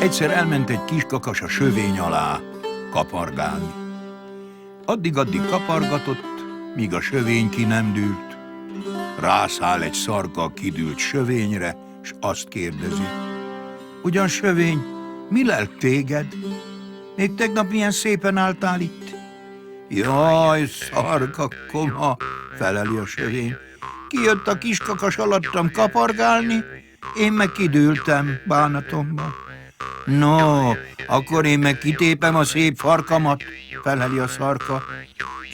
Egyszer elment egy kiskakas a sövény alá kapargálni. Addig-addig kapargatott, míg a sövény ki nem dűlt. Rászáll egy szarka a kidűlt sövényre, s azt kérdezi: ugyan sövény, mi lelt téged? Még tegnap milyen szépen álltál itt? Jaj, szarka koma, feleli a sövény. Kijött a kiskakas alattam kapargálni, én meg kidűltem bánatomban. No, akkor én meg kitépem a szép farkamat, feleli a szarka.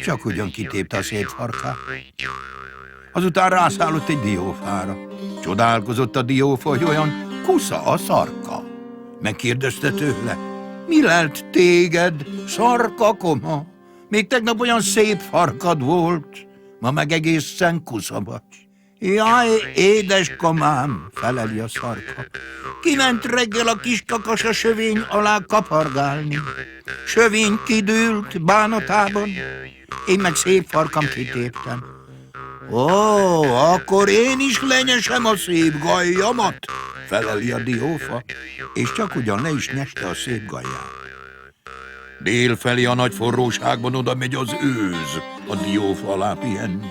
Csak ugyan kitépte a szép farkát. Azután rászállott egy diófára. Csodálkozott a diófa, hogy olyan kusza a szarka. Megkérdezte tőle: mi lelt téged, szarka koma? Még tegnap olyan szép farkad volt, ma meg egészen kusza vagy. Jaj, édes komám, feleli a szarka. Kiment reggel a kiskakas a sövény alá kapargálni. Sövény kidűlt bánatában, én meg szép farkam kitéptem. Ó, akkor én is lenyesem a szép gajjamat, feleli a diófa, és csak ugyan le is nyeste a szép gajját. Délfelé a nagy forróságban oda megy az őz a diófa alá pihenni.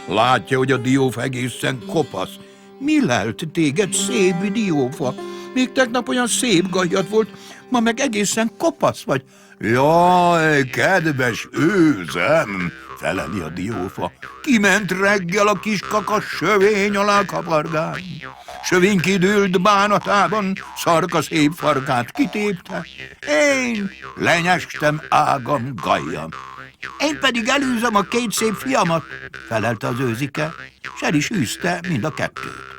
Látja, hogy a diófa egészen kopasz. Mi lelt téged, szép diófa? Még tegnap olyan szép gajjad volt, ma meg egészen kopasz vagy. Jaj, kedves őzem, feleli a diófa. Kiment reggel a kiskakas sövény alá kapargálni. Sövény kidőlt bánatában, szarka szép farkát kitépte. Én lenyestem ágam gajjam. Én pedig elűzöm a két szép fiamat, felelte az őzike, s el is űzte mind a kettőt.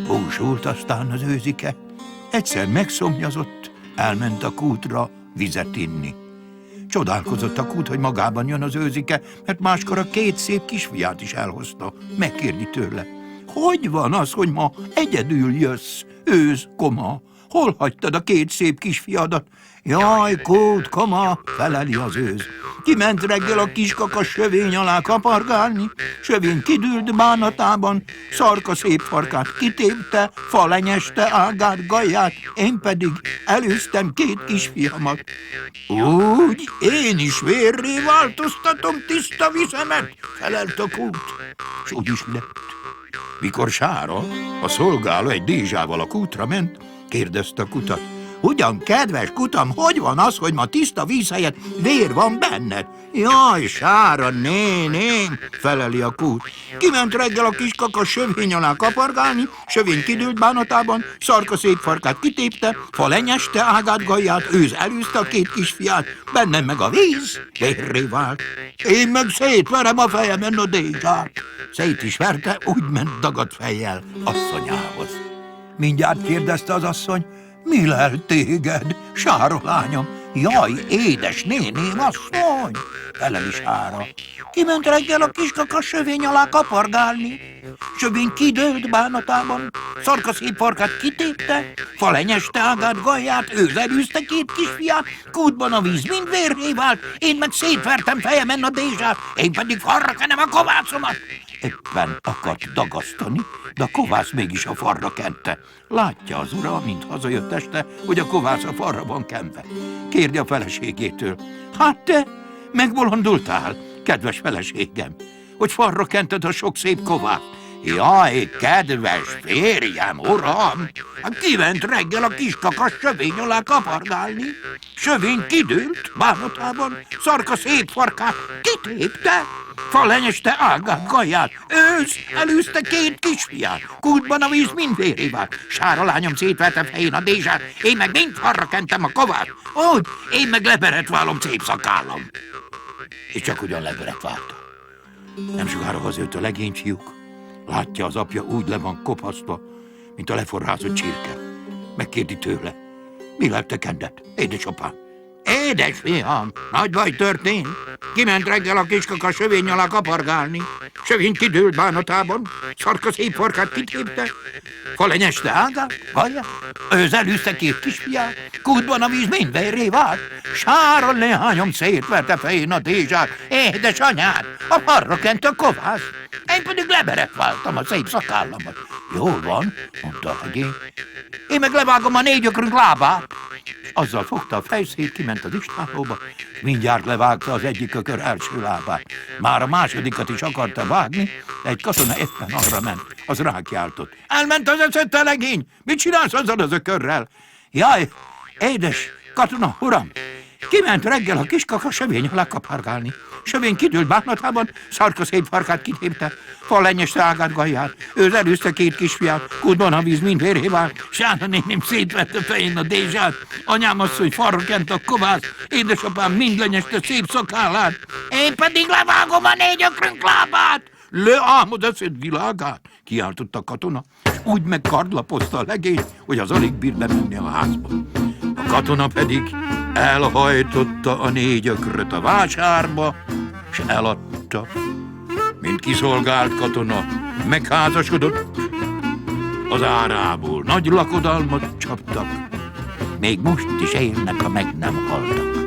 Búsult aztán az őzike. Egyszer megszomjazott, elment a kútra vizet inni. Csodálkozott a kút, hogy magában jön az őzike, mert máskor a két szép kisfiát is elhozta. Megkérdi tőle: hogy van az, hogy ma egyedül jössz, őz, koma? Hol hagytad a két szép kisfiadat? Jaj, kút, koma, feleli az őz. Kiment reggel a kiskakas sövény alá kapargálni, sövény kidűlt bánatában, szarka szép farkát kitépte, fa lenyeste ágát, gajját, én pedig elűztem két kisfiamat. Úgy, én is vérré változtatom tiszta vizemet, felelt a kút, s úgy is lett. Mikor Sára, a szolgáló egy dézsával a kútra ment, kérdezte a kutat: ugyan, kedves kutam, hogy van az, hogy ma tiszta víz helyett vér van benned? Jaj, Sára néni, feleli a kút. Kiment reggel a kiskakas sövény alá kapargálni, sövény kidőlt bánatában, szarka szép farkát kitépte, fa lenyeste ágát, gajját, őz elűzte a két kisfiát, bennem meg a víz vérré vált. Én meg szétverem a fejemen a dézsát. Szét is verte, úgy ment dagadt fejjel asszonyához. Mindjárt kérdezte az asszony: mi lelt téged, Sára lányom? Jaj, édes néném asszony, feleli Sára. Kiment reggel a kiskakas sövény alá kapargálni. Sövény kidőlt bánatában, szarka szép farkát kitépte, fa lenyeste ágát, gajját, őz elűzte két kisfiát, kútban a víz mind vérré vált, én meg szétvertem fejemen a dézsát, én pedig farra kenem a kovászomat. Éppen akart dagasztani, de a kovász mégis a farra kente. Látja az ura, mint hazajött este, hogy a kovász a farra van kenve. Kérdi a feleségétől: hát te megbolondultál, kedves feleségem, hogy farra kented a sok szép kovászt? Jaj, kedves férjem, uram, kiment reggel a kiskakas sövény alá kapargálni. Sövény kidőlt bánatában, szarka szép farkát kitépte, fa lenyeste ágát, gajját, őz elűzte két kisfiát, kútban a víz mind vérré vált. Sára lányom szétverte fején a dézsát, én meg mind farra kentem a kovát, úgy, én meg leberetválom szép szakállam. És csak ugyan leberetválta. Nem sokára hazajött a legényfiúk. Látja, az apja úgy le van kopasztva, mint a leforrázott csirke. megkérdi tőle. Mi lett tekendet, édesapám? Édesfiam, nagy baj történt. Kiment reggel a kiskaka sövény alá kapargálni. Sövény kidőlt bánatában, szarka szép farkát kitépte. Falenyeste ágát, hallja? Őz elűzte két kisfiát, kútban a víz mind vérré vált. Sáron néhányom szétverte fején a dézsát. Édesanyád, a parra kent a kovász. Én pedig leberefváltam a szép szakállamat. Jól van, mondta a legény. Én meg levágom a 4 ökrünk lábát. És azzal fogta a fejszét, kiment az istállóba, és mindjárt levágta az egyik ökör első lábát. Már a másodikat is akarta vágni, de egy katona éppen arra ment, az rákiáltott. Elment az eszed, a legény! Mit csinálsz azzal az ökörrel? Jaj, édes katona uram! Kiment reggel a kiskaka sövény alá kapargálni. Sövény kidőlt bánatában, szarka szép farkát kitépte, falenyeste ágát gajját, őz elűzte két kisfiát, kútban a víz mind vérré vált, Sána néném szétvette fején a dézsát, anyám asszony farra kent a kovász, édesapám mind lenyeste szép szakállát, én pedig levágom a 4 ökrünk lábát. Leálmod eszed világát, kiáltott a katona, és úgy megkardlapozta a legényt, hogy az alig bír bemenni a házba. A katona pedig elhajtotta a 4 ökröt a vásárba, és eladta. Mint kiszolgált katona, megházasodott, az árából nagy lakodalmat csaptak, még most is élnek a meg nem haltak.